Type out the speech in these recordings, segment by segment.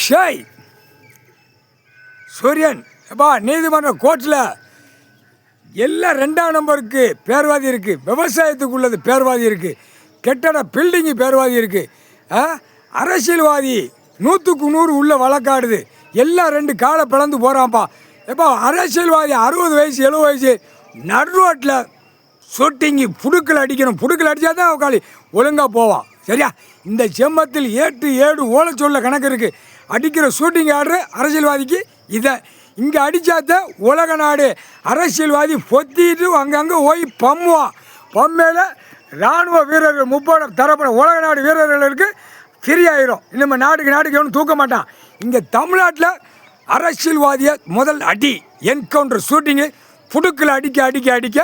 ஷேய் சூரியன் எப்பா நீதிமன்ற கோர்ட்டில் எல்லாம் 2ஆம் நம்பருக்கு பேர்வாதி இருக்குது, விவசாயத்துக்கு உள்ளது பேர்வாதி இருக்குது, கெட்டட பில்டிங்கு பேர்வாதி இருக்குது, அரசியல்வாதி 100க்கு 100 உள்ள வழக்காடுது, எல்லாம் 2 காலை பிளந்து போகிறான்ப்பா. எப்பா அரசியல்வாதி 60 வயசு 70 வயசு நடு ரோட்டில் ஷூட்டிங்கு புடுக்கில் அடிக்கணும், புடுக்கில் அடித்தா தான் உக்காளி ஒழுங்காக போவான். சரியா? இந்த செம்மத்தில் 7 ஓலைச்சொல்ல கணக்கு இருக்குது. அடிக்கிற ஷூட்டிங் ஆர்டரு அரசியல்வாதிக்கு இதை இங்கே அடித்தாத்த உலக நாடு அரசியல்வாதி பொத்திட்டு அங்கங்கே போய் பம்முவான். பம்மையில் இராணுவ வீரர்கள் 30 தரப்பட உலக நாடு வீரர்களுக்கு ஃப்ரீயாயிரும். நம்ம நாட்டுக்கு ஒன்றும் தூக்க மாட்டான். இங்கே தமிழ்நாட்டில் அரசியல்வாதியை முதல் அடி என்கவுண்டர் ஷூட்டிங்கு புடுக்கில் அடிக்க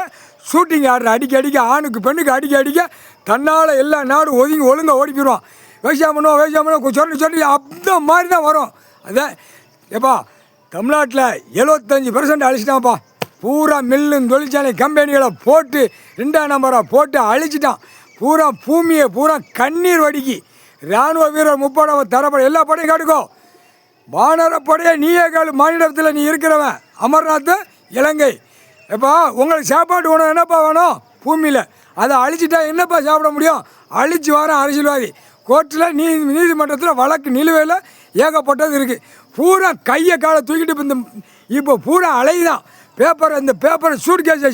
ஷூட்டிங் ஆர்டர் அடிக்க ஆணுக்கு பெண்ணுக்கு அடிக்க தன்னால் எல்லா நாடும் ஒதுங்கி ஒழுங்காக ஓடி போயிடுவான். விவசாயம் பண்ணுவோம் சொல்லி அந்த மாதிரி தான் வரும். அதான் எப்பா தமிழ்நாட்டில் 75% அழிச்சிட்டான்ப்பா. பூரா மில்லு தொழிற்சாலை கம்பெனிகளை போட்டு 2ஆம் நம்பராக போட்டு அழிச்சிட்டான். பூரா பூமியை பூரா கண்ணீர் வடிக்கி இராணுவ வீரர் 30 தரப்பட எல்லா படையும் காட்டுக்கோ. வானரப்படையை நீயே காலு மாநிலத்தில் நீ இருக்கிறவன் அமர்நாத் இலங்கை. எப்பா உங்களுக்கு சாப்பாடு உணவு என்னப்பா வேணும் பூமியில்? அதை அழிச்சிட்டா என்னப்பா சாப்பிட முடியும்? அழிச்சு வர அரசியல்வாதி கோர்ட்டில் நீதிமன்றத்தில் வழக்கு நிலுவையில் ஏகப்பட்டது இருக்குது. பூரா கையை காலை தூக்கிட்டு இப்போ பூரா அலைதான் இந்த பேப்பரை சூட்கேஸை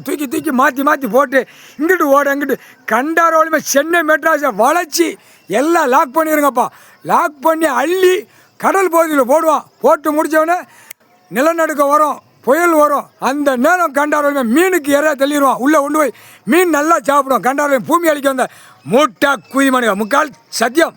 தூக்கி மாற்றி போட்டு இங்கிட்டு இங்கிட்டு கண்டாரோலுமே சென்னை மெட்ராஸை வளைச்சி எல்லாம் லாக் பண்ணிடுங்கப்பா. லாக் பண்ணி அள்ளி கடல் பகுதியில் போட்டு முடித்தவொடனே நிலநடுக்கம் வரும், புயல் வரும். அந்த நேரம் கண்டாரோலுமே மீனுக்கு இறையா தள்ளிடுவான். உள்ளே கொண்டு போய் மீன் நல்லா சாப்பிடும். கண்டாரோலும் பூமி அழிக்க வந்த மூட்டா குதிமனுங்க 3/4 சத்தியம்.